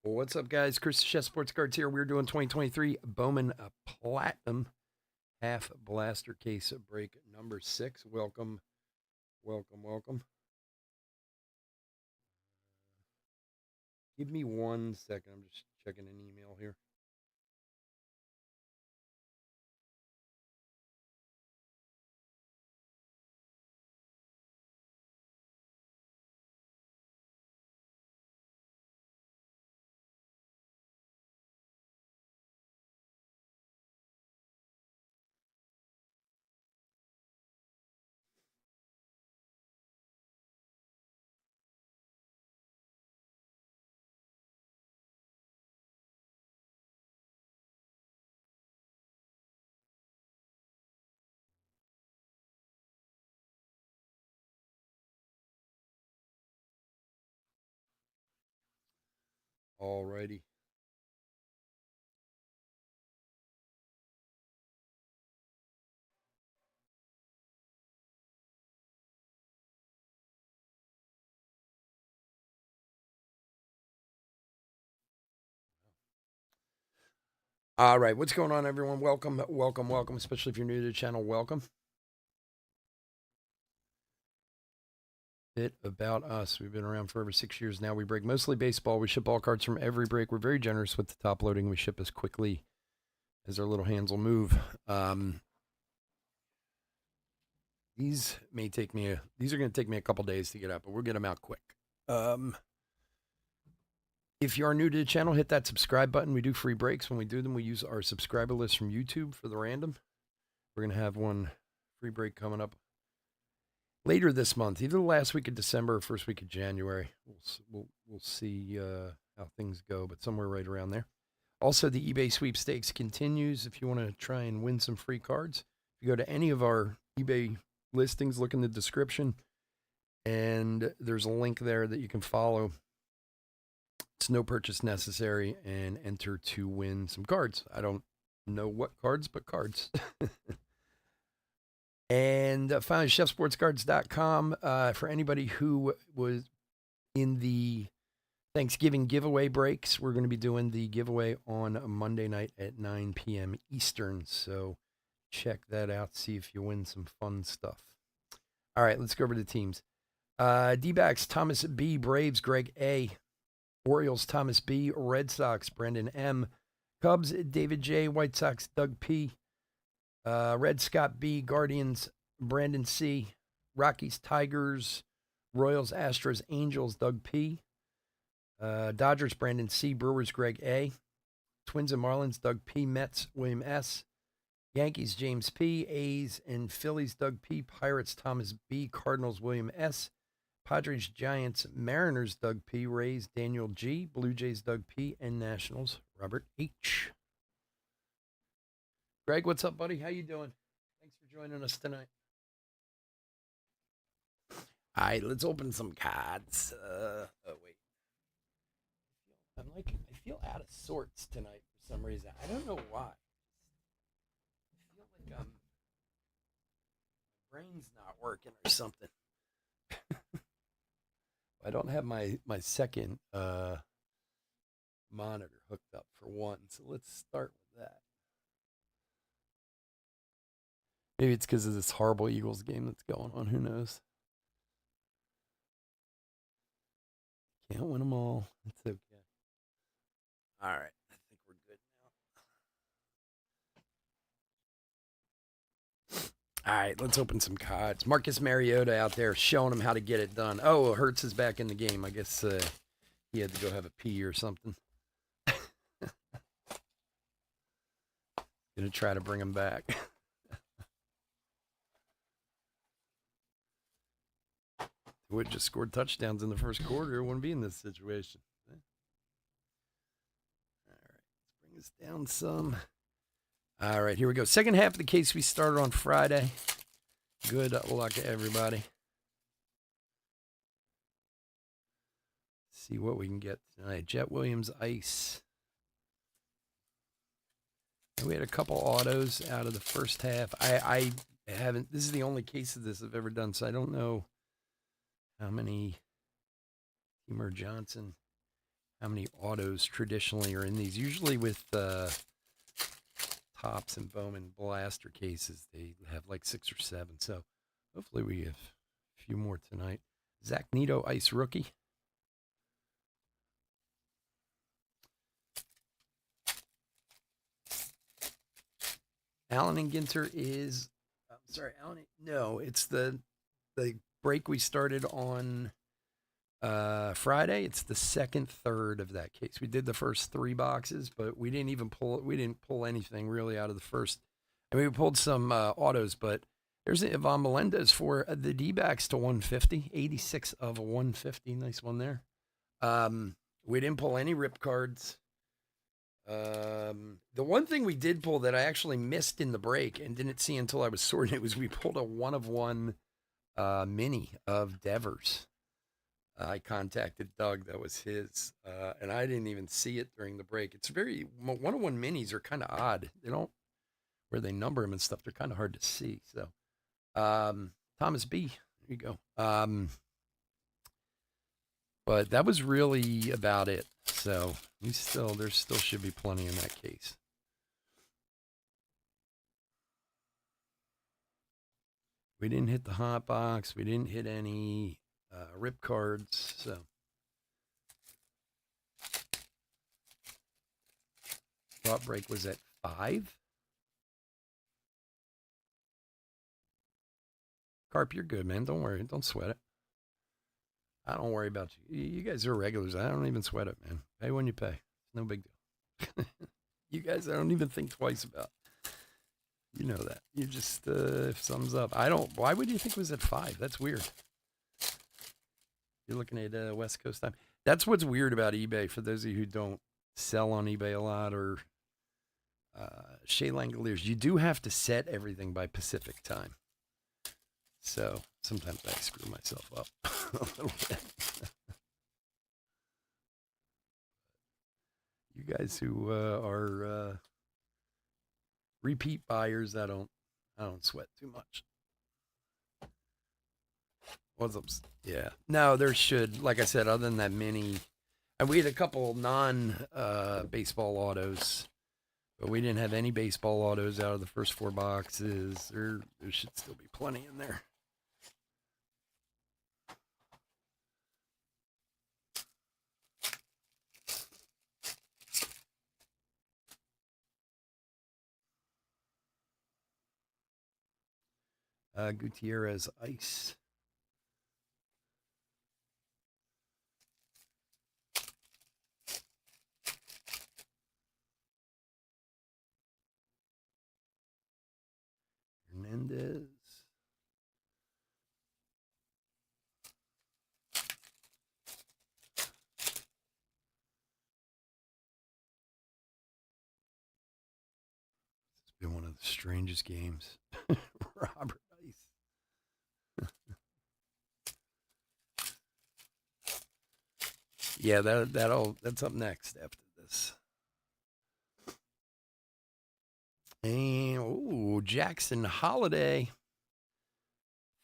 What's up, guys? Chris the Chef Sports Cards here. We're doing 2023 Bowman Platinum Half Blaster Case Break number 6. Welcome, welcome, welcome. Give me 1 second. I'm just checking an email here. Alrighty. All right. What's going on, everyone? Welcome, welcome, welcome. Especially if you're new to the channel, welcome. Bit about us. We've been around for over 6 years now. We break mostly baseball. We ship all cards from every break. We're very generous with the top loading. We ship as quickly as our little hands will move. These may take me these are going to take me a couple days to get out, but we'll get them out quick. If you are new to the channel, hit that subscribe button. We do free breaks. When we do them, we use our subscriber list from YouTube for the random. We're going to have one free break coming up later this month, either the last week of December or first week of January. We'll see how things go, but somewhere right around there. Also, the eBay sweepstakes continues. If you want to try and win some free cards, if you go to any of our eBay listings, look in the description, and there's a link there that you can follow. It's no purchase necessary, and enter to win some cards. I don't know what cards, but cards. And finally, chefsportscards.com. For anybody who was in the Thanksgiving giveaway breaks, we're going to be doing the giveaway on Monday night at 9 p.m. Eastern. So check that out. See if you win some fun stuff. All right, let's go over the teams. D-backs, Thomas B. Braves, Greg A. Orioles, Thomas B. Red Sox, Brendan M. Cubs, David J. White Sox, Doug P. Red Scott B. Guardians, Brandon C. Rockies, Tigers, Royals, Astros, Angels, Doug P. Dodgers, Brandon C. Brewers, Greg A. Twins and Marlins, Doug P. Mets, William S. Yankees, James P. A's and Phillies, Doug P. Pirates, Thomas B. Cardinals, William S. Padres, Giants, Mariners, Doug P. Rays, Daniel G. Blue Jays, Doug P. And Nationals, Robert H. Greg, what's up, buddy? How you doing? Thanks for joining us tonight. All right, let's open some cards. Wait. I feel out of sorts tonight for some reason. I don't know why. I feel like my brain's not working or something. I don't have my second monitor hooked up for one, so let's start with that. Maybe it's because of this horrible Eagles game that's going on. Who knows? Can't win them all. It's okay. All right. I think we're good now. All right. Let's open some cards. Marcus Mariota out there showing him how to get it done. Oh, Hurts is back in the game. I guess he had to go have a pee or something. Gonna try to bring him back. Would just scored touchdowns in the first quarter. Wouldn't be in this situation. All right, let's bring this down some. All right, here we go. Second half of the case we started on Friday. Good luck to everybody. See what we can get tonight. Jet Williams Ice. We had a couple autos out of the first half. I haven't. This is the only case of this I've ever done, so I don't know how many Teamer Johnson how many autos traditionally are in these. Usually with Tops and Bowman blaster cases, they have like 6 or 7. So hopefully we have a few more tonight. Zach Nito, Ice Rookie. Allen and Ginter is, I'm sorry, Allen. No, it's the break we started on Friday. It's the second third of that case. We did the first 3 boxes, but we didn't even pull. We didn't pull anything really out of the first. I mean, we pulled some autos, but there's Ivan Melendez for the D-backs to 150, 86 of 150. Nice one there. We didn't pull any rip cards. The one thing we did pull that I actually missed in the break and didn't see until I was sorting it was we pulled a 1 of 1 mini of Devers. I contacted Doug, that was his, and I didn't even see it during the break. It's 1 of 1 minis are kind of odd. They don't, where they number them and stuff, they're kind of hard to see. So, Thomas B, there you go. But that was really about it. So there still should be plenty in that case. We didn't hit the hot box. We didn't hit any rip cards. So thought break was at 5. Carp, you're good, man. Don't worry. Don't sweat it. I don't worry about you. You guys are regulars. I don't even sweat it, man. Pay when you pay. No big deal. You guys, I don't even think twice about. You know that. You just, if sums up. Why would you think it was at 5? That's weird. You're looking at West Coast time. That's what's weird about eBay. For those of you who don't sell on eBay a lot or Shea Langoliers, you do have to set everything by Pacific time. So sometimes I screw myself up a little bit. You guys who are repeat buyers, I don't sweat too much. What's up? Yeah. No, there should, like I said, other than that mini, and we had a couple non-baseball autos, but we didn't have any baseball autos out of the first 4 boxes. There should still be plenty in there. Gutierrez Ice. Hernandez. It's been one of the strangest games. Robert Ice. Yeah, that's up next after this. And Jackson Holiday.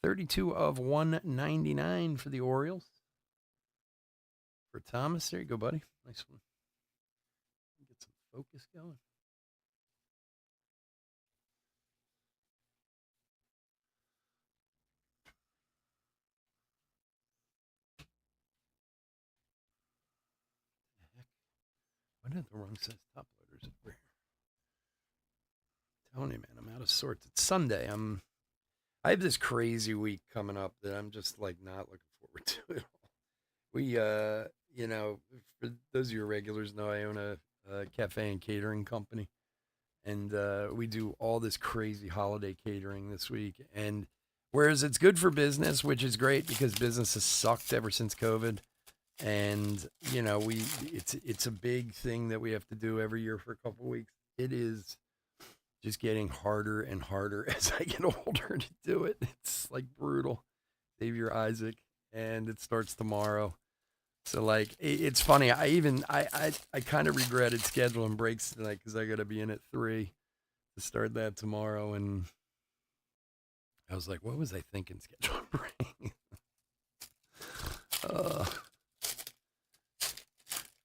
32 of 199 for the Orioles. For Thomas. There you go, buddy. Nice one. Get some focus going. What are the wrong size top loaders over here? I'm telling you, man, I'm out of sorts. It's Sunday. I have this crazy week coming up that I'm just like not looking forward to it all. We, for those of your regulars know, I own a cafe and catering company, and we do all this crazy holiday catering this week. And whereas it's good for business, which is great because business has sucked ever since COVID, and it's a big thing that we have to do every year for a couple of weeks. It is just getting harder and harder as I get older to do it. It's like brutal. Xavier Isaac, and it starts tomorrow. So like it's funny. I kind of regretted scheduling breaks tonight because I got to be in at 3 to start that tomorrow, and I was like, what was I thinking scheduling break?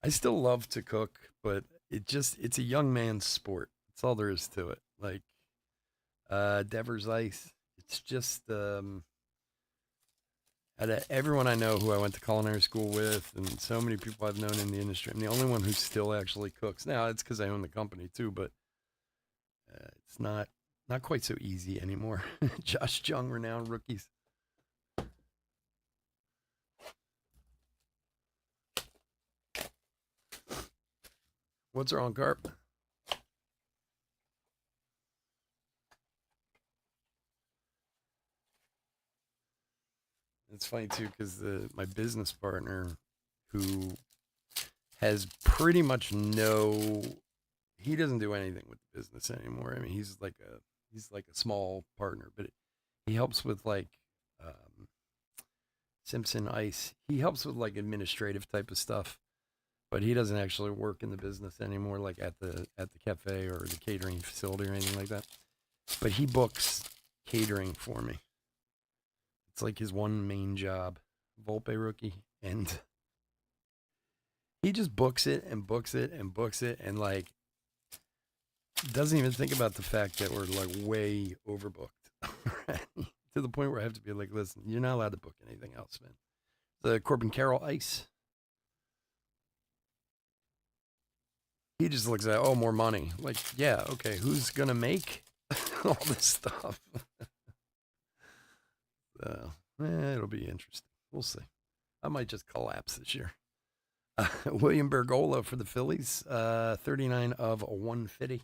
I still love to cook, but it's a young man's sport. That's all there is to it. Like Devers Ice. It's just out of everyone I know who I went to culinary school with, and so many people I've known in the industry, I'm the only one who still actually cooks. Now it's because I own the company too, but it's not quite so easy anymore. Josh Jung, renowned rookies. What's wrong, Carp? It's funny too because my business partner, who has pretty much no, he doesn't do anything with the business anymore. I mean, he's like a small partner, but he helps with like um, Simpson Ice. He helps with like administrative type of stuff, but he doesn't actually work in the business anymore, like at the cafe or the catering facility or anything like that. But he books catering for me. It's like his one main job. Volpe rookie, and he just books it and books it and books it, and like doesn't even think about the fact that we're like way overbooked. To the point where I have to be like, listen, you're not allowed to book anything else, man. The Corbin Carroll Ice. He just looks at, oh, more money. Like, yeah, okay, who's gonna make all this stuff? It'll be interesting. We'll see. I might just collapse this year. William Bergola for the Phillies, 39 of 150.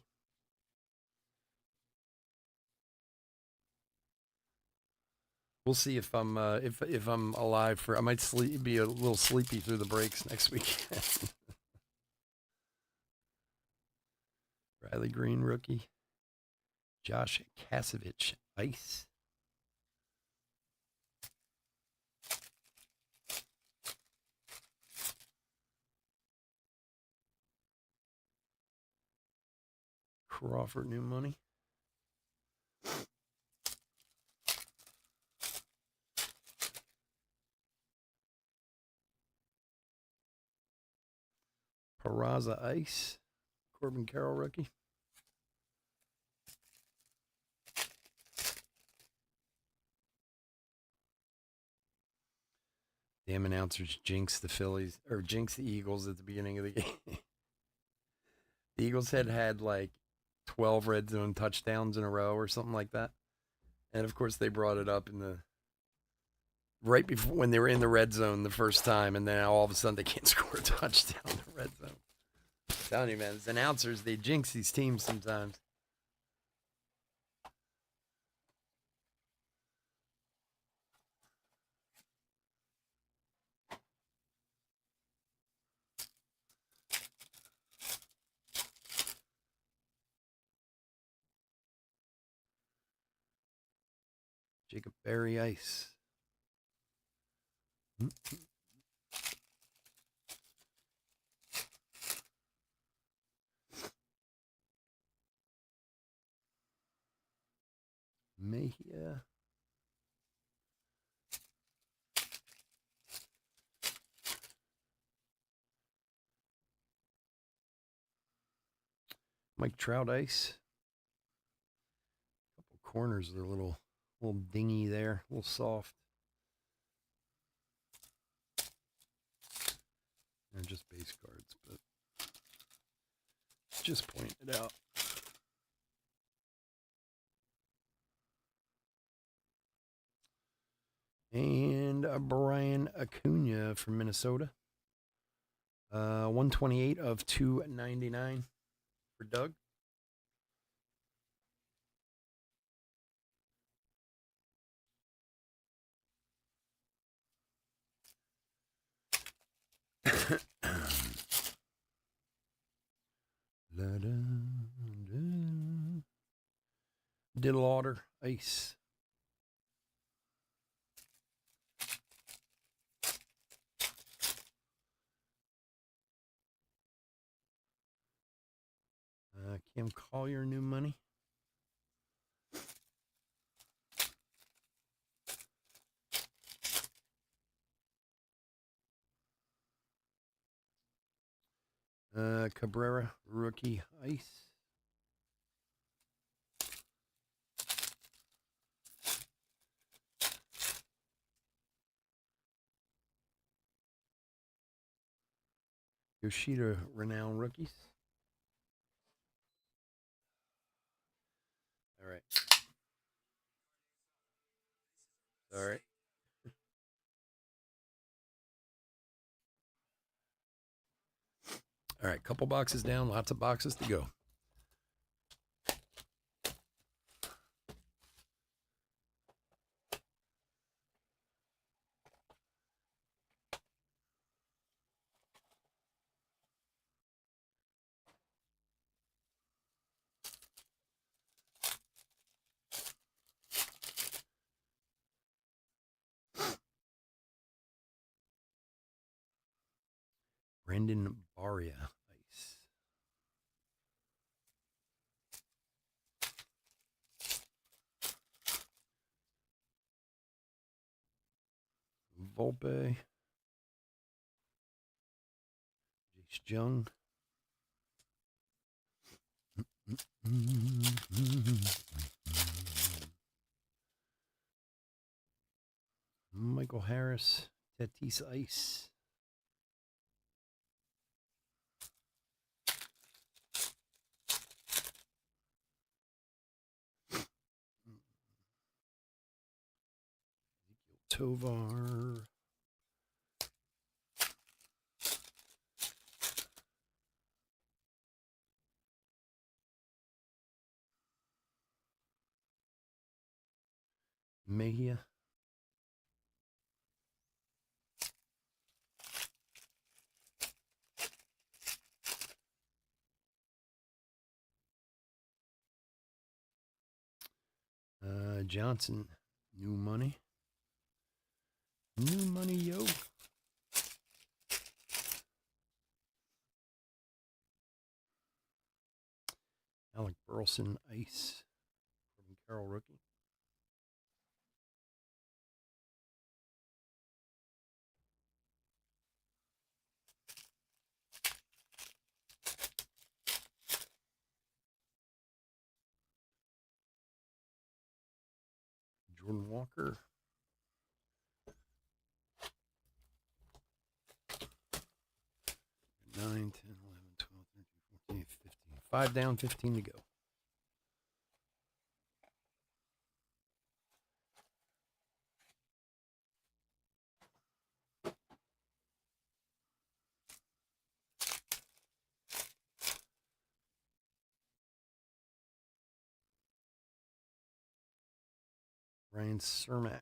We'll see if I'm if I'm alive for. I might be a little sleepy through the breaks next week. Riley Green rookie, Josh Kasevich Ice. Crawford new money. Peraza Ice. Corbin Carroll rookie. Damn announcers jinx the Phillies or jinx the Eagles at the beginning of the game. The Eagles had like 12 red zone touchdowns in a row or something like that. And of course they brought it up in the right before when they were in the red zone the first time, and then all of a sudden they can't score a touchdown in the red zone. I'm telling you, man, as announcers, they jinx these teams sometimes. Jacob Berry Ice. Mejia. Mike Trout Ice. Couple corners, they're a little dingy there, a little soft. They're just base cards, but just pointing it out. And Brian Acuna from Minnesota. 128 of 299 for Doug. Diddle Otter Ice. Cam Collier new money. Cabrera, rookie ice. Yoshida, renowned rookies. All right. All right. All right. Couple boxes down, lots of boxes to go. Brendan Baria, ice. Volpe. Jace Jung. Michael Harris, Tatis Ice. Tovar. Mejia. Johnson, new money. New money, yo. Alec Burleson, ice. Corbin Carroll, rookie. Jordan Walker. Nine, 10, 11, 12, 13, 14, 15. 5 down, 15 to go. Ryan Cermak.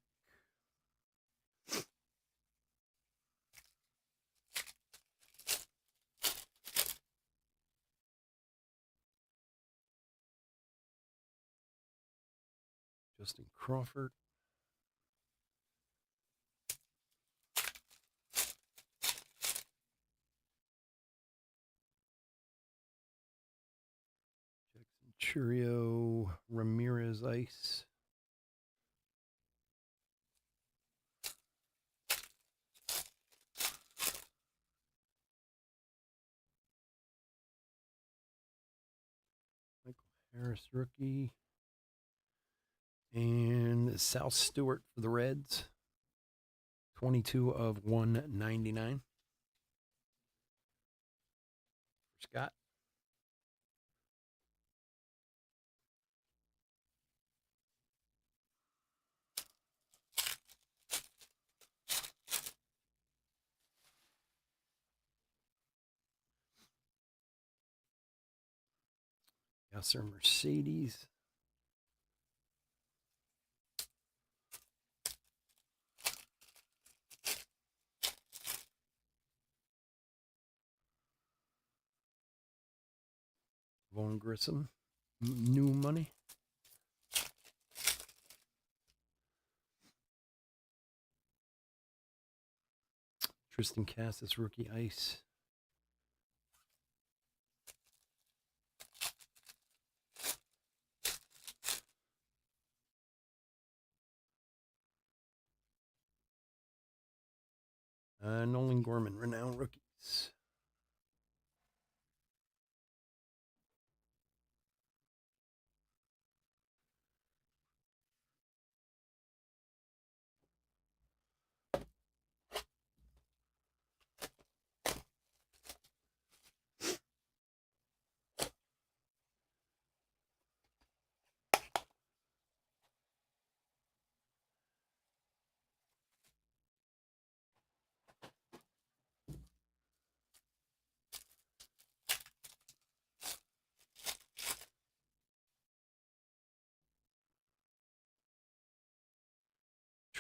Justin Crawford. Jackson Churio, Ramirez, ice. Michael Harris, rookie. And South Stewart for the Reds. 22 of 199. Scott. Aster Mercedes. Vaughn Grissom. New money. Tristan Cassis, rookie ice. Nolan Gorman, renowned rookies.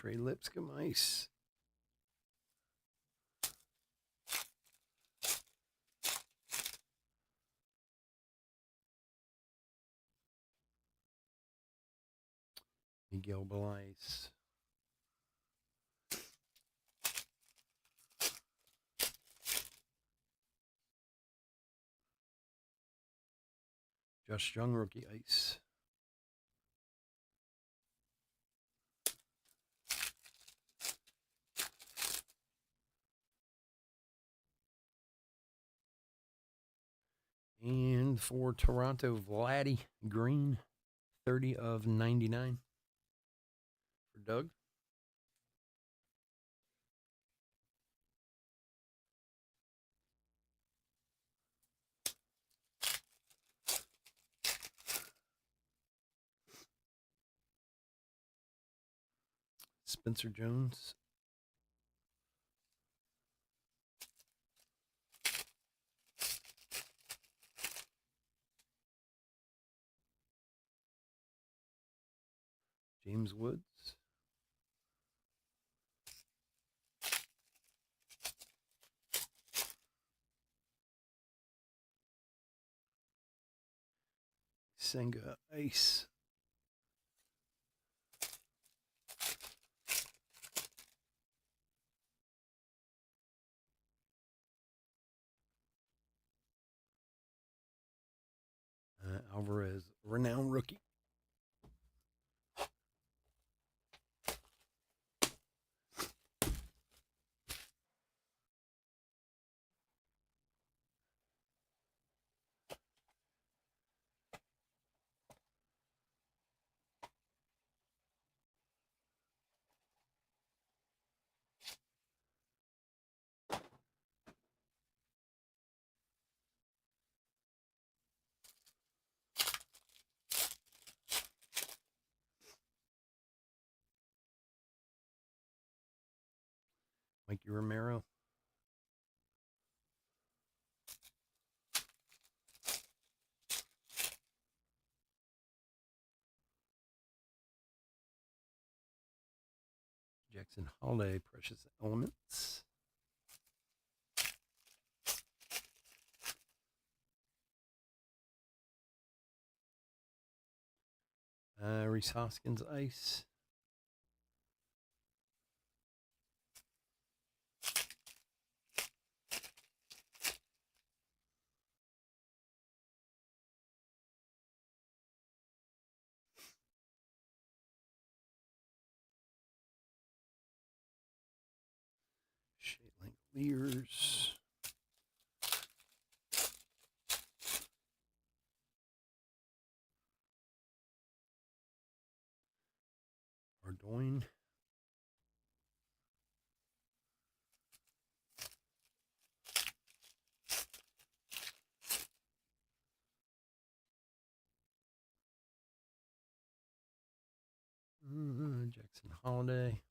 Trey Lipscomb ice. Miguel Belice. Josh Young rookie ice. And for Toronto, Vladdy Green, 30 of 99 for Doug. Spencer Jones. James Woods. Senga ice. Alvarez, renowned rookie. Mikey Romero. Jackson Holiday, Precious Elements. Reese Hoskins ice. Shea Langoliers. Ardoin. Jackson Holiday.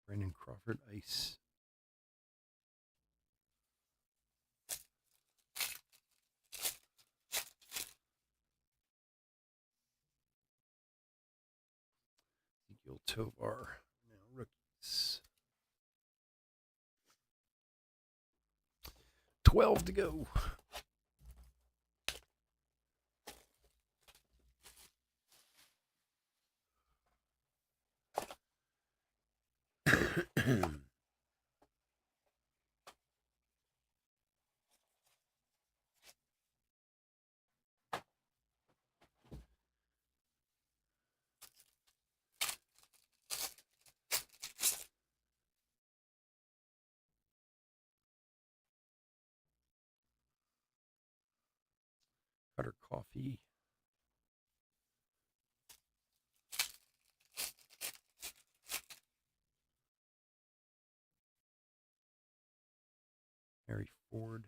Brandon Crawford ice. Ezekiel Tovar. Now rookies. 12 to go. Cutter Coffee. Harry Ford.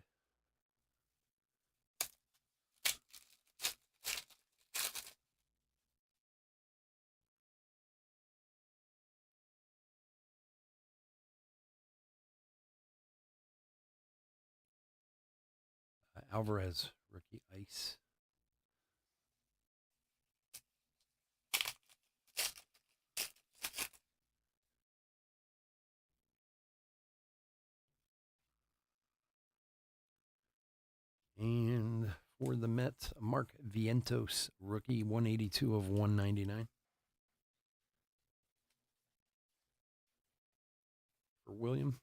Alvarez, rookie ice. And for the Mets, Mark Vientos, rookie, 182 of 199. For William.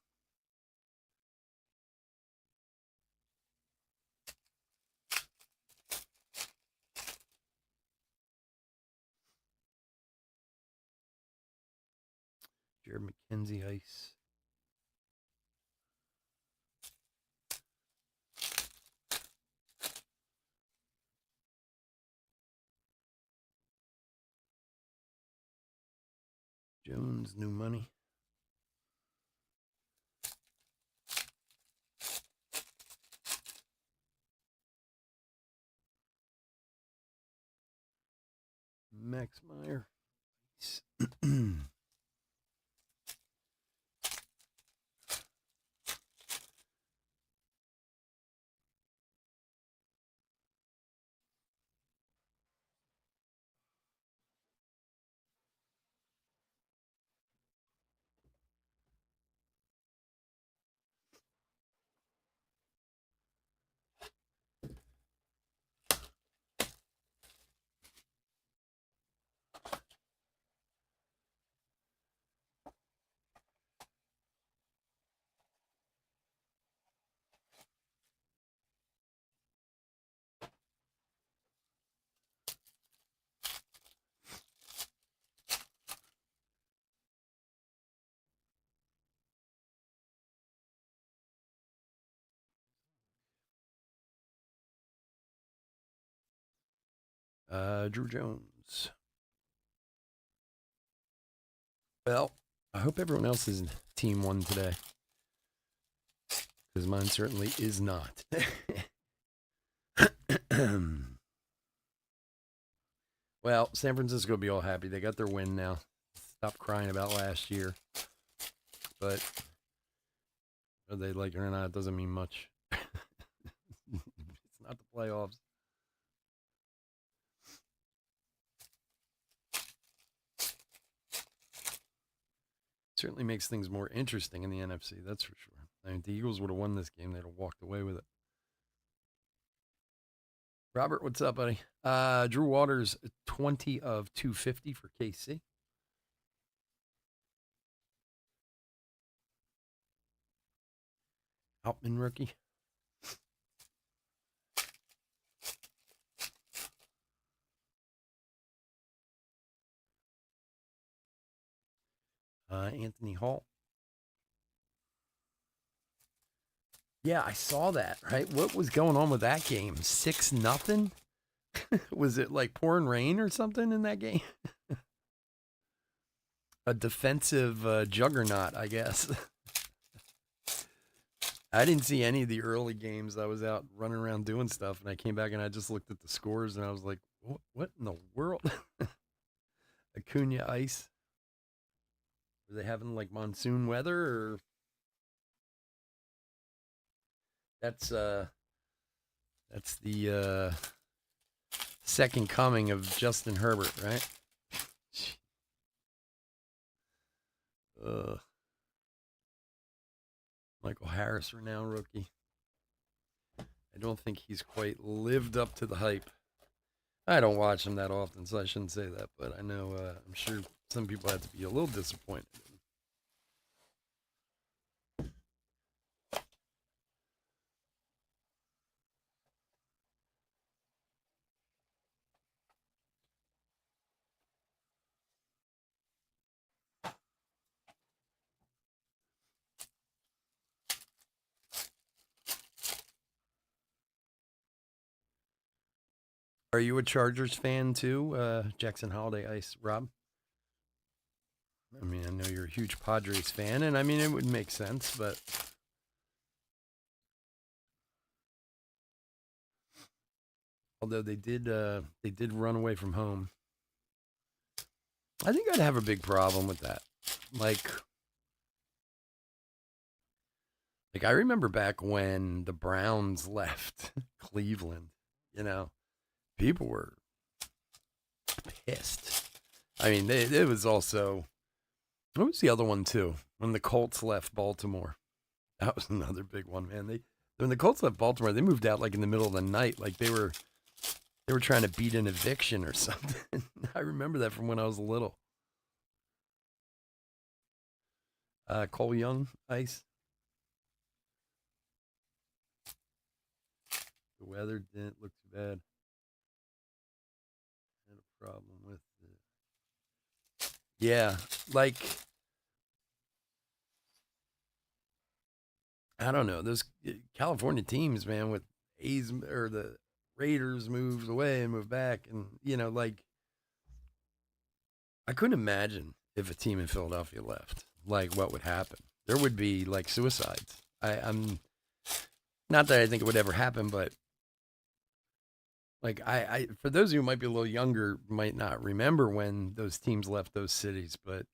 Jared McKenzie ice. Jones, new money. Max Meyer. Drew Jones. Well, I hope everyone else's team won today, because mine certainly is not. Well, San Francisco will be all happy. They got their win now. Stop crying about last year. But whether they like it or not, it doesn't mean much. It's not the playoffs. Certainly makes things more interesting in the NFC, that's for sure. I mean, if the Eagles would have won this game, they'd have walked away with it. Robert, what's up, buddy? Drew Waters, 20 of 250 for KC. Outman rookie. Anthony Hall. Yeah, I saw that, right? What was going on with that game? 6-0? Was it like pouring rain or something in that game? A defensive juggernaut, I guess. I didn't see any of the early games. I was out running around doing stuff, and I came back and I just looked at the scores, and I was like, what in the world? Acuna ice. Were they having like monsoon weather, or that's the second coming of Justin Herbert, right? Michael Harris, renowned rookie. I don't think he's quite lived up to the hype. I don't watch him that often, so I shouldn't say that, but I know I'm sure some people had to be a little disappointed. Are you a Chargers fan too, Jackson Holiday Ice, Rob? I mean, I know you're a huge Padres fan, and I mean, it would make sense, but although they did run away from home, I think I'd have a big problem with that. Like, Like I remember back when the Browns left Cleveland, you know, people were pissed. I mean, it was also, what was the other one too? When the Colts left Baltimore. That was another big one, man. When the Colts left Baltimore, they moved out like in the middle of the night, like they were trying to beat an eviction or something. I remember that from when I was little. Cole Young, ice. The weather didn't look too bad. Had a problem with it. Yeah, like I don't know those California teams, man. With A's or the Raiders moved away and moved back, and like I couldn't imagine if a team in Philadelphia left, like what would happen. There would be like suicides. I'm not that I think it would ever happen, but like I for those of you who might be a little younger, might not remember when those teams left those cities, but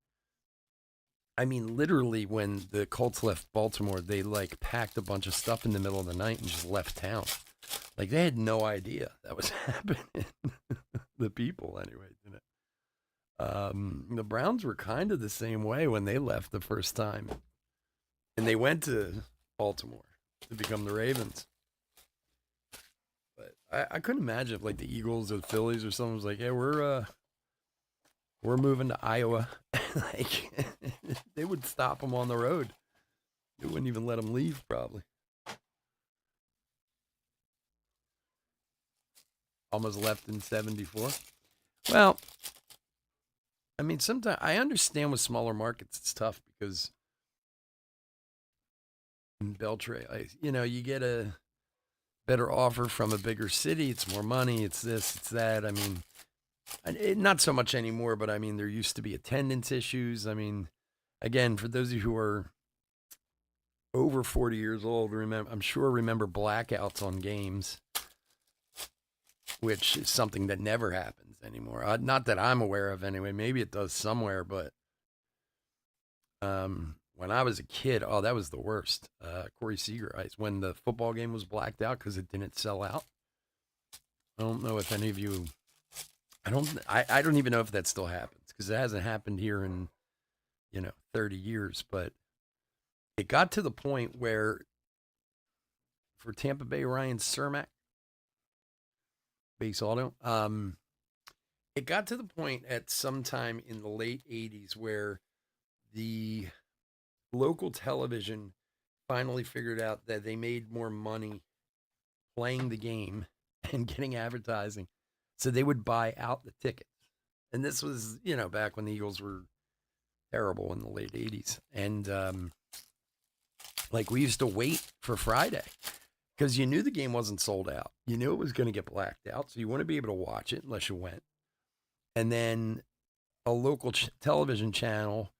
I mean, literally, when the Colts left Baltimore, they like packed a bunch of stuff in the middle of the night and just left town. Like they had no idea that was happening. The people, anyway, didn't it? The Browns were kind of the same way when they left the first time, and they went to Baltimore to become the Ravens. But I couldn't imagine if like the Eagles or the Phillies or someone was like, "Yeah, we're moving to Iowa." Like they would stop them on the road. They wouldn't even let them leave, probably. Almost left in '74. Well, I mean, sometimes I understand with smaller markets it's tough because in Beltray, you get a better offer from a bigger city. It's more money. It's this. It's that. I mean, not so much anymore, but I mean, there used to be attendance issues. I mean, again, for those of you who are over 40 years old, I'm sure remember blackouts on games, which is something that never happens anymore. Not that I'm aware of anyway. Maybe it does somewhere, but when I was a kid, oh, that was the worst. Corey Seager ice when the football game was blacked out because it didn't sell out. I don't know if any of you. I don't even know if that still happens because it hasn't happened here in 30 years. But it got to the point where for Tampa Bay Ryan Cermak base auto, it got to the point at some time in the late 80s where the local television finally figured out that they made more money playing the game and getting advertising. So they would buy out the tickets. And this was, back when the Eagles were terrible in the late 80s. And like we used to wait for Friday because you knew the game wasn't sold out. You knew it was going to get blacked out. So you wouldn't be able to watch it unless you went. And then a local television channel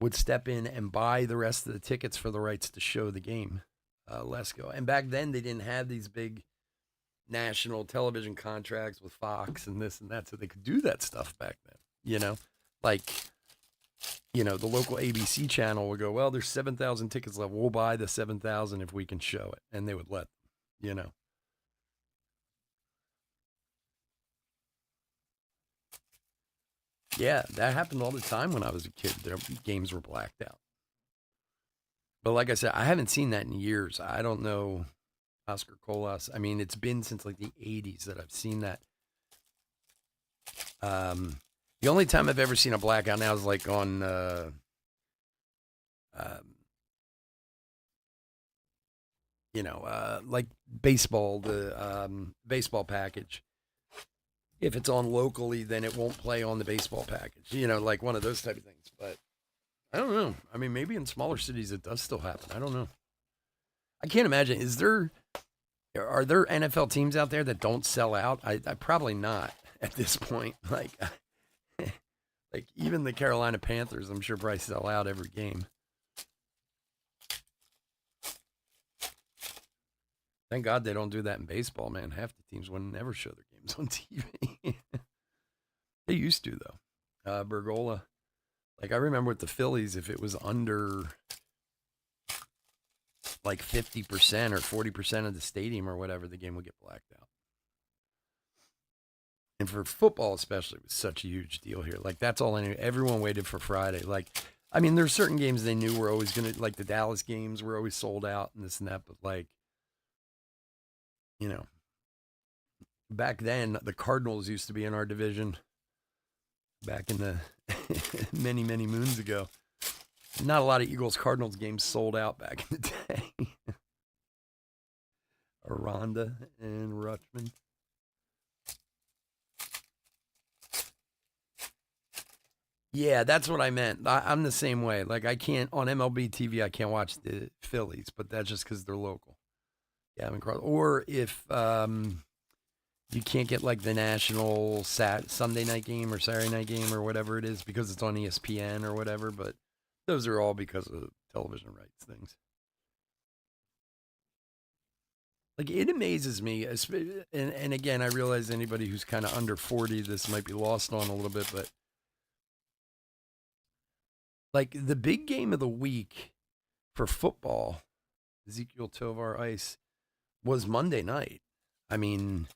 would step in and buy the rest of the tickets for the rights to show the game. Let's go. And back then they didn't have these big national television contracts with Fox and this and that, so they could do that stuff back then. Like the local ABC channel would go, well, there's 7,000 tickets left. We'll buy the 7,000 if we can show it, and they would let them. Yeah, that happened all the time when I was a kid. Their games were blacked out. But like I said, I haven't seen that in years. I don't know Oscar Colas. I mean, it's been since like the 80s that I've seen that. The only time I've ever seen a blackout now is like on like baseball, the baseball package. If it's on locally, then it won't play on the baseball package. Like one of those type of things. But I don't know. I mean, maybe in smaller cities it does still happen. I don't know. I can't imagine. Are there NFL teams out there that don't sell out? I probably not at this point. Like even the Carolina Panthers, I'm sure probably sell out every game. Thank God they don't do that in baseball, man. Half the teams would never show their games on TV. They used to though. Bergola, like I remember with the Phillies, if it was under like 50% or 40% of the stadium or whatever, the game would get blacked out. And for football, especially, it was such a huge deal here. Like, that's all I knew. Everyone waited for Friday. Like, I mean, there's certain games they knew were always going to, like the Dallas games were always sold out and this and that. But, like, you know, back then, the Cardinals used to be in our division back in the many, many moons ago. Not a lot of Eagles-Cardinals games sold out back in the day. Aranda and Rutschman. Yeah, that's what I meant. I'm the same way. Like, I can't, on MLB TV, I can't watch the Phillies, but that's just because they're local. Yeah, I'm incredible. Or if you can't get like the national Sunday night game or Saturday night game or whatever it is because it's on ESPN or whatever, but those are all because of television rights things. Like, it amazes me, and again, I realize anybody who's kind of under 40, this might be lost on a little bit, but like the big game of the week for football, Ezekiel Tovar Ice, was Monday night. I mean,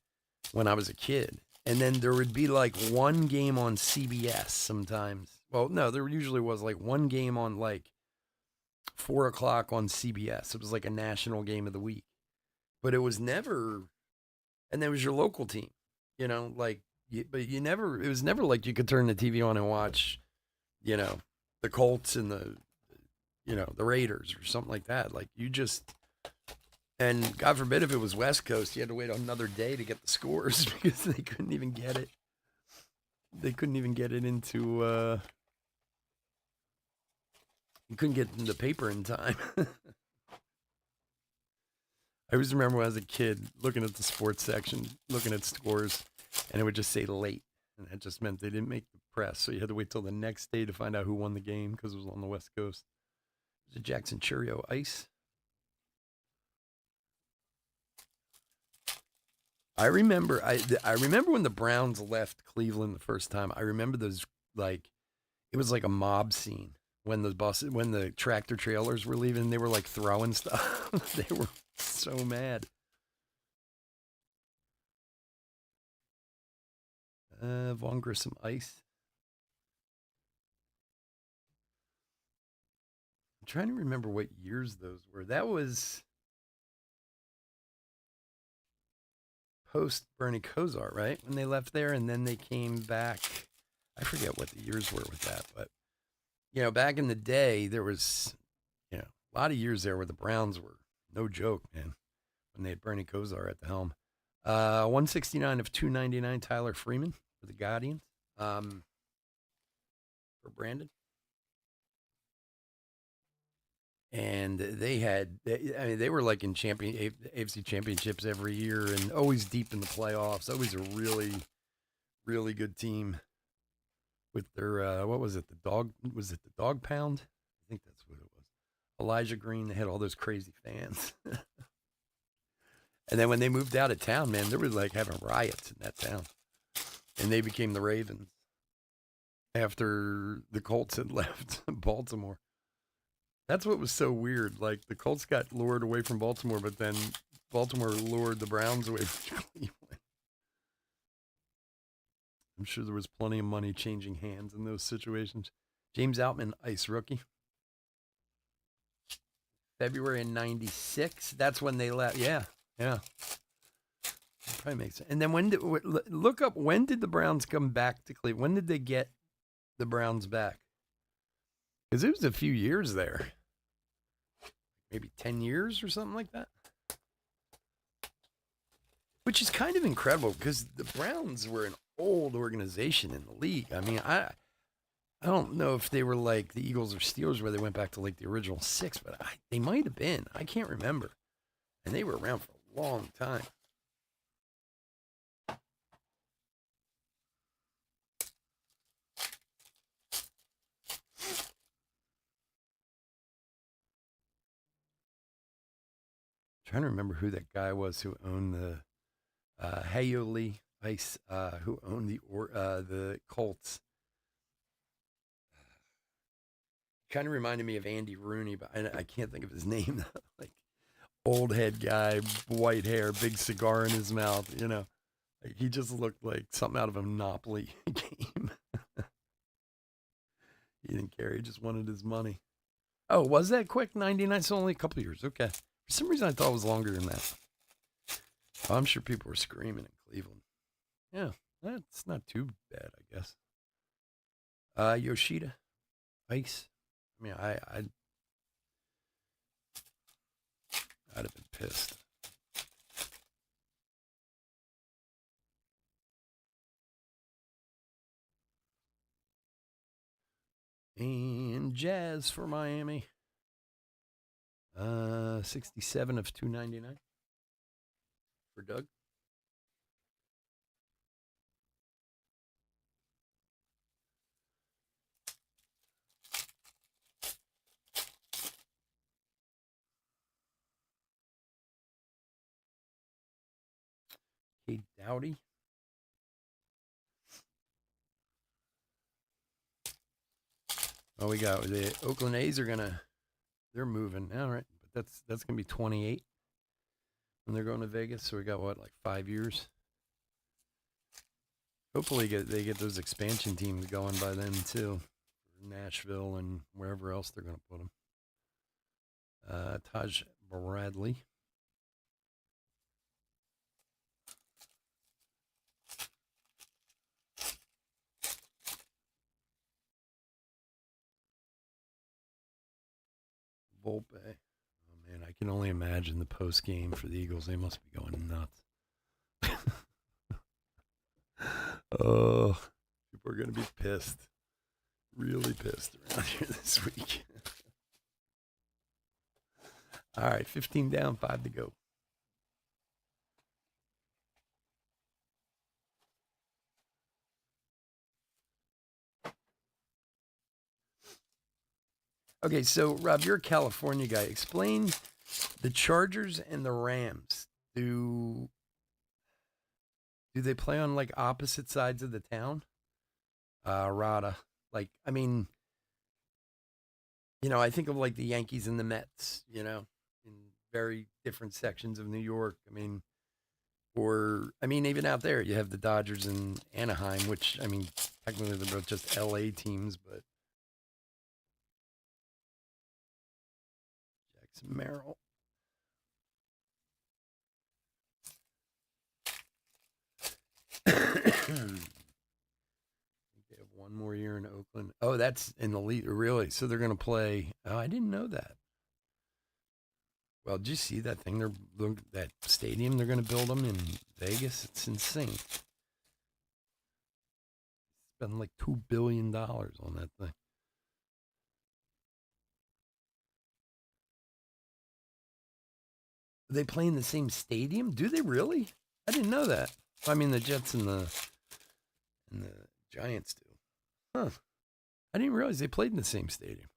when I was a kid. And then there would be like one game on CBS sometimes. Well, no, there usually was like one game on like 4 o'clock on CBS. It was like a national game of the week. But it was never, and there was your local team, like, but you never, it was never like you could turn the TV on and watch, the Colts and the Raiders or something like that. Like, you just, and God forbid if it was West Coast, you had to wait another day to get the scores because they couldn't even get it. They couldn't even get it into, you couldn't get it in the paper in time. I always remember when I was a kid looking at the sports section, looking at scores, and it would just say late. And that just meant they didn't make the press. So you had to wait till the next day to find out who won the game because it was on the West Coast. It was a Jackson Churio Ice. I remember when the Browns left Cleveland the first time. I remember those, like, it was like a mob scene when the tractor trailers were leaving. They were like throwing stuff. They were so mad. Von Grissom Ice. I'm trying to remember what years those were. That was post Bernie Kosar, right? When they left there and then they came back. I forget what the years were with that, but back in the day, there was, a lot of years there where the Browns were no joke, man, when they had Bernie Kosar at the helm. 169 of 299, Tyler Freeman for the Guardians. For Brandon. And they were like in AFC championships every year and always deep in the playoffs. Always a really, really good team with their, what was it? Was it the Dog Pound? I think that's what it was. Elijah Green. They had all those crazy fans. And then when they moved out of town, man, they were like having riots in that town. And they became the Ravens after the Colts had left Baltimore. That's what was so weird. Like, the Colts got lured away from Baltimore, but then Baltimore lured the Browns away from Cleveland. I'm sure there was plenty of money changing hands in those situations. James Outman, Ice rookie. February of 96. That's when they left. Yeah. That probably makes sense. And then look up, when did the Browns come back to Cleveland? When did they get the Browns back? Because it was a few years there. Maybe 10 years or something like that. Which is kind of incredible because the Browns were an old organization in the league. I mean, I don't know if they were like the Eagles or Steelers where they went back to like the original six, but they might have been. I can't remember. And they were around for a long time. Trying to remember who that guy was who owned the Hayoli Ice, who owned the Colts. Kind of reminded me of Andy Rooney, but I can't think of his name. Like, Old head guy, white hair, big cigar in his mouth, Like, he just looked like something out of a Monopoly game. He didn't care. He just wanted his money. Oh, was that quick? 99? So only a couple of years. Okay. For some reason, I thought it was longer than that. Oh, I'm sure people were screaming in Cleveland. Yeah, that's not too bad, I guess. Yoshida, Ice. I mean, I'd have been pissed. And Jazz for Miami. 67 of 299 for Doug. Kate Dowdy. Oh, we got the Oakland A's they're moving. All right, but that's gonna be 28 when they're going to Vegas. So we got what, like 5 years? Hopefully they get those expansion teams going by then too. Nashville and wherever else they're going to put them. Taj Bradley. Volpe. Oh man, I can only imagine the post game for the Eagles. They must be going nuts. Oh, people are going to be pissed. Really pissed around here this week. All right, 15 down, 5 to go. Okay, so Rob, you're a California guy. Explain the Chargers and the Rams. Do they play on like opposite sides of the town? Rada. Like, I mean, I think of like the Yankees and the Mets, in very different sections of New York. I mean, even out there, you have the Dodgers and Anaheim, which, I mean, technically they're both just LA teams, but Jackson Merrill. They have one more year in Oakland. Oh, that's in the lead, really? So they're going to play. Oh, I didn't know that. Well, did you see that thing? That stadium they're going to build them in Vegas. It's insane. Spend like $2 billion on that thing. Are they play in the same stadium? Do they really? I didn't know that. I mean, the Jets and the Giants do. Huh. I didn't realize they played in the same stadium.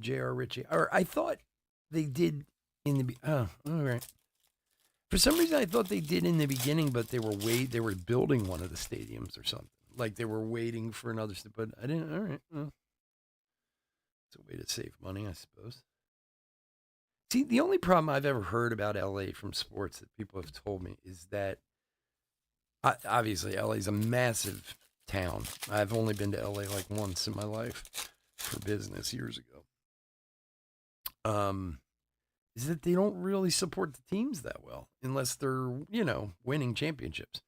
J.R. Ritchie. Or I thought they did in the. Oh, all right. For some reason, I thought they did in the beginning, but they were building one of the stadiums or something. Like they were waiting for another. But I didn't. All right. Well, it's a way to save money, I suppose. See, the only problem I've ever heard about LA from sports that people have told me is that obviously LA is a massive town. I've only been to LA like once in my life for business years ago. Is that they don't really support the teams that well unless they're, winning championships.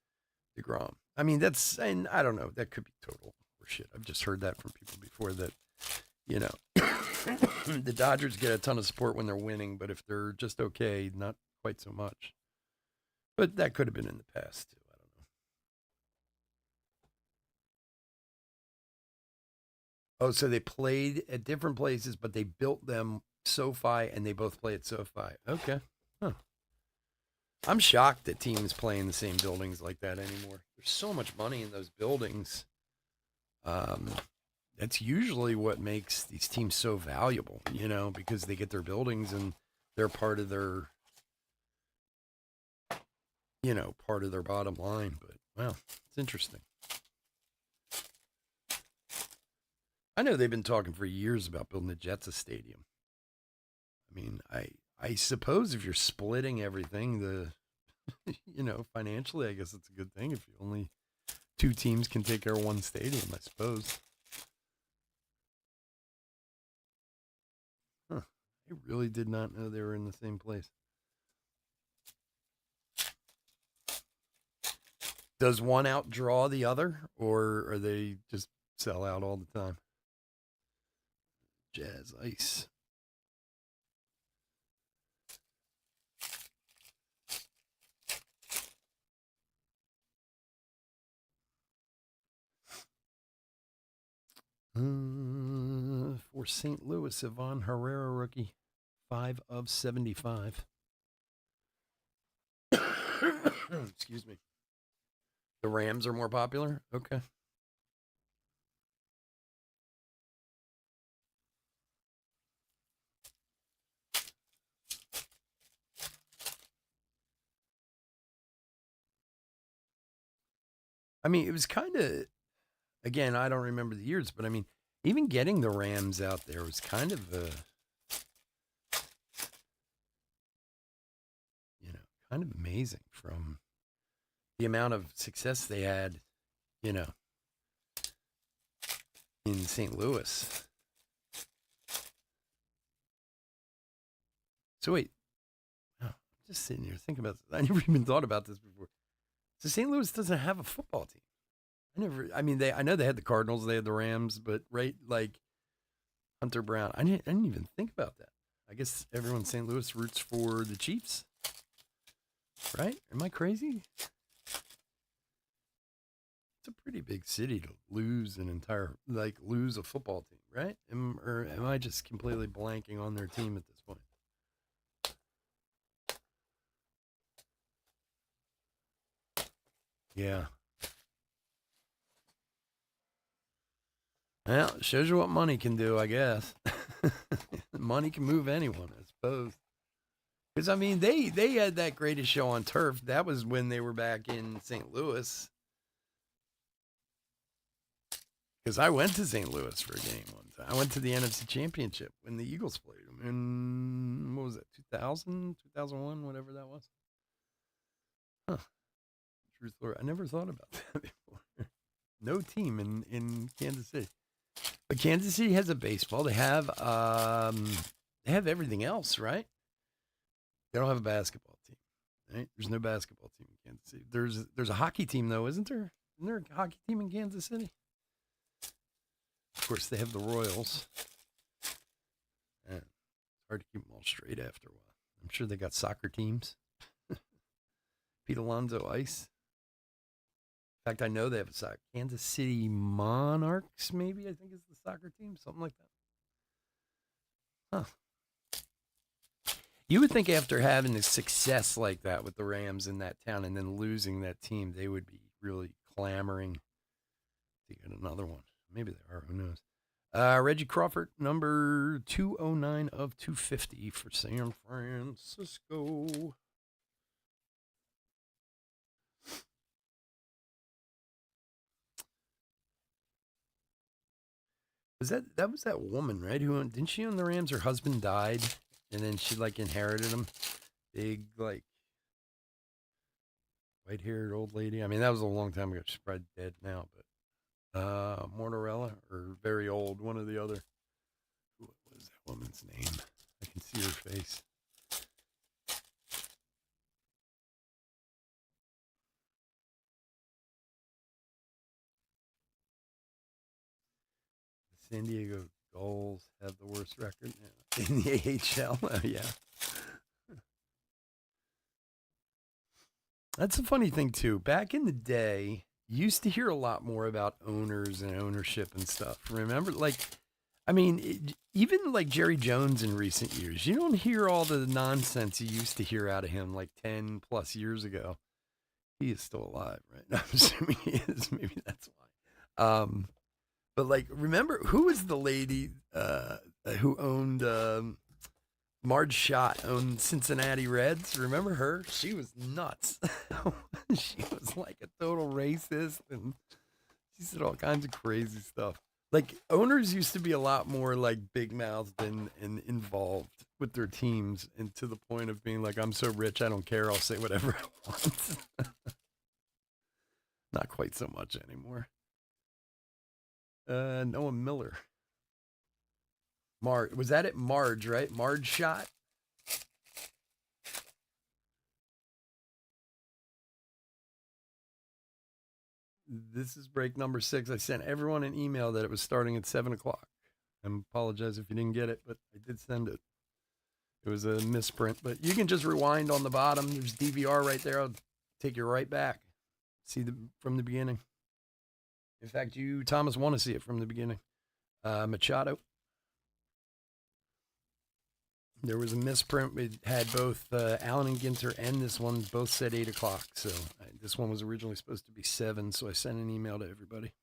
DeGrom. I mean, and I don't know, that could be total horseshit. I've just heard that from people before that, the Dodgers get a ton of support when they're winning, but if they're just okay, not quite so much. But that could have been in the past too. I don't know. Oh, so they played at different places, but they built them SoFi, and they both play at SoFi. Okay. Huh. I'm shocked that teams play in the same buildings like that anymore. There's so much money in those buildings. That's usually what makes these teams so valuable, because they get their buildings and they're part of their, part of their bottom line. But wow, it's interesting. I know they've been talking for years about building the Jets a stadium. I mean, I suppose if you're splitting everything, financially, I guess it's a good thing if you only two teams can take care of one stadium, I suppose. Huh. I really did not know they were in the same place. Does one outdraw the other, or are they just sell out all the time? Jazz Ice. For St. Louis, Ivan Herrera rookie, 5 of 75. Excuse me. The Rams are more popular? Okay. I mean, it was kind of, again, I don't remember the years, but I mean, even getting the Rams out there was kind of kind of amazing from the amount of success they had, you know, in St. Louis. So wait, oh, I'm just sitting here thinking about this. I never even thought about this before. So St. Louis doesn't have a football team. I mean, I know they had the Cardinals, they had the Rams, but right, like Hunter Brown, I didn't even think about that. I guess everyone in St. Louis roots for the Chiefs, right? Am I crazy? It's a pretty big city to lose lose a football team, right? Or am I just completely blanking on their team at this point? Yeah. Well, it shows you what money can do, I guess. Money can move anyone, I suppose. Because I mean, they had that greatest show on turf. That was when they were back in St. Louis. Because I went to St. Louis for a game one time. I went to the NFC Championship when the Eagles played them in, what was it, 2000, 2001, whatever that was. Huh. Truth or I never thought about that before. No team in Kansas City. But Kansas City has a baseball. They have everything else, right? They don't have a basketball team. Right? There's no basketball team in Kansas City. There's a hockey team though, isn't there? Isn't there a hockey team in Kansas City? Of course, they have the Royals. And it's hard to keep them all straight after a while. I'm sure they got soccer teams. Pete Alonso Ice. In fact, I know they have a soccer. Kansas City Monarchs, maybe, I think is the soccer team. Something like that. Huh. You would think after having a success like that with the Rams in that town and then losing that team, they would be really clamoring to get another one. Maybe they are. Who knows? Reggie Crawford, number 209 of 250 for San Francisco. That was that woman, right? Who didn't she own the Rams? Her husband died, and then she like inherited them. Big like white-haired old lady. I mean, that was a long time ago. She's probably dead now, but Mortarella or very old, one or the other. What was that woman's name? I can see her face. The San Diego Gulls have the worst record in the AHL. Yeah. That's a funny thing too. Back in the day, you used to hear a lot more about owners and ownership and stuff. Remember, like, I mean, even like Jerry Jones in recent years, you don't hear all the nonsense you used to hear out of him like 10 plus years ago. He is still alive, right? I'm assuming he is. Maybe that's why. But like, remember who was the lady who owned Marge Schott owned Cincinnati Reds? Remember her? She was nuts. She was like a total racist, and she said all kinds of crazy stuff. Like owners used to be a lot more like big mouthed and involved with their teams, and to the point of being like, I'm so rich, I don't care. I'll say whatever I want. Not quite so much anymore. Noah Miller. Was that it? Marge, right? Marge shot. This is break number 6. I sent everyone an email that it was starting at 7 o'clock. I apologize if you didn't get it, but I did send it. It was a misprint, but you can just rewind on the bottom. There's DVR right there. I'll take you right back. See from the beginning. In fact, you, Thomas, want to see it from the beginning. Machado. There was a misprint. It had both Allen and Ginter and this one both said 8 o'clock. So this one was originally supposed to be 7. So I sent an email to everybody.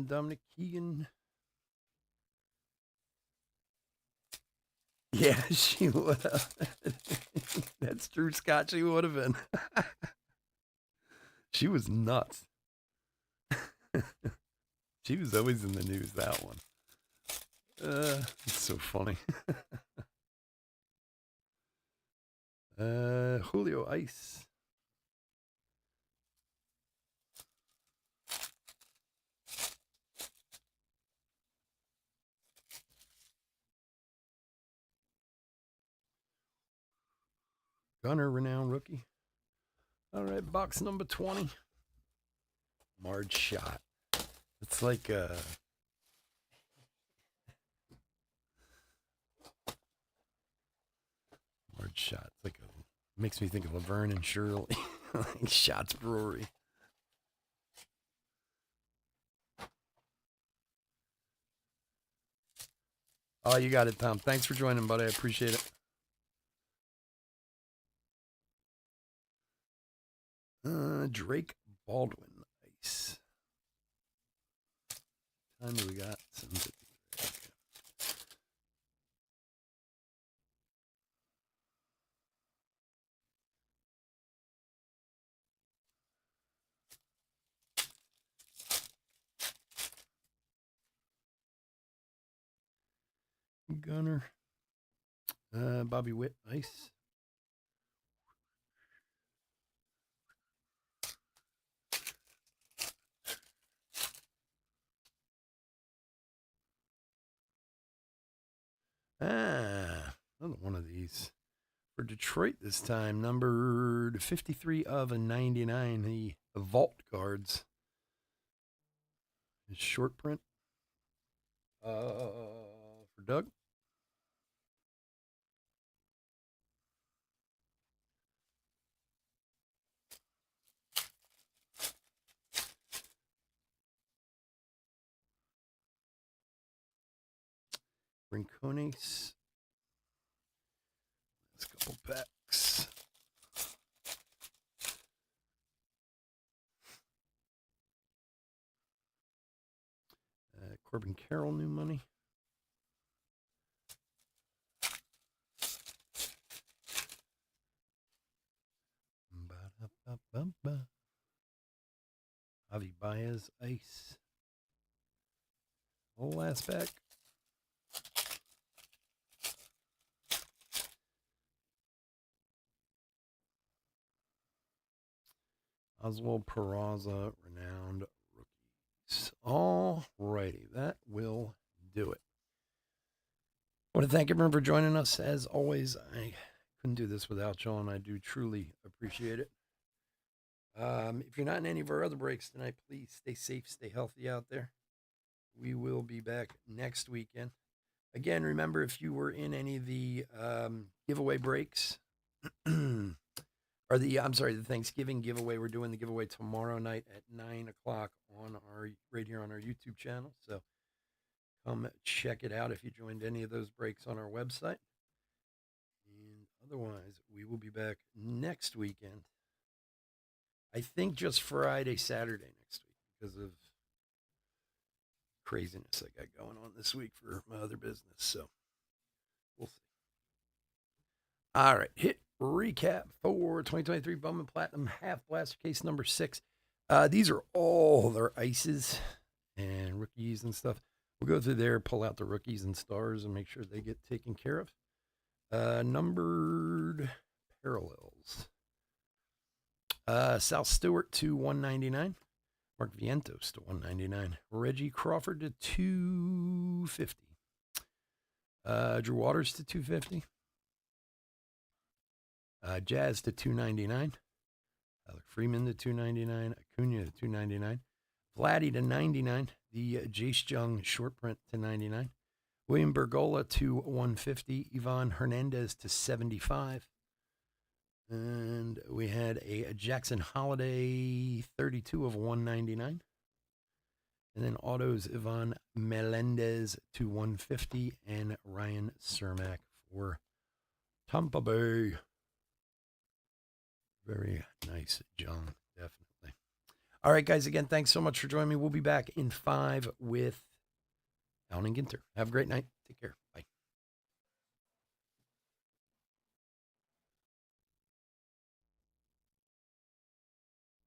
Dominic Keegan. Yeah, she would have. That's true, Scott. She would have been. She was nuts. She was always in the news, that one. It's so funny. Julio Ice. Gunner, renowned rookie. All right, box number 20. Marge shot. It's like Marge shot. It's like makes me think of Laverne and Shirley. Like Shots Brewery. Oh, you got it, Tom. Thanks for joining, buddy. I appreciate it. Drake Baldwin. Nice. Time do we got? 7:50. Gunner. Bobby Witt. Nice. Another one of these. For Detroit this time, numbered 53 of 99, the Vault Guards. His short print. For Doug. Rincones. Let's couple packs. Corbin Carroll, new money. Javi Baez, ice. Last pack. Oswald Peraza, renowned rookies. All righty, that will do it. I want to thank everyone for joining us. As always, I couldn't do this without y'all, and I do truly appreciate it. If you're not in any of our other breaks tonight, please stay safe, stay healthy out there. We will be back next weekend. Again, remember, if you were in any of the giveaway breaks, or the Thanksgiving giveaway, we're doing the giveaway tomorrow night at 9 o'clock on right here on our YouTube channel. So come check it out if you joined any of those breaks on our website. And otherwise, we will be back next weekend. I think just Friday, Saturday next week because of craziness I got going on this week for my other business. So we'll see. All right, hit recap for 2023 Bowman Platinum Half Blaster Case number 6. These are all their ices and rookies and stuff. We'll go through there, pull out the rookies and stars, and make sure they get taken care of. Numbered parallels. Sal Stewart to 199. Mark Vientos to 199. Reggie Crawford to 250. Drew Waters to 250. Jazz to 299. Alec Freeman to 299. Acuna to 299. Vladdy to 99. The Jace Jung short print to 99. William Bergola to 150. Ivan Hernandez to 75. And we had a Jackson Holiday 32 of 199. And then autos Ivan Melendez to 150 and Ryan Cermak for Tampa Bay. Very nice, John. Definitely. All right, guys. Again, thanks so much for joining me. We'll be back in 5 with Alan and Ginter. Have a great night. Take care. Bye.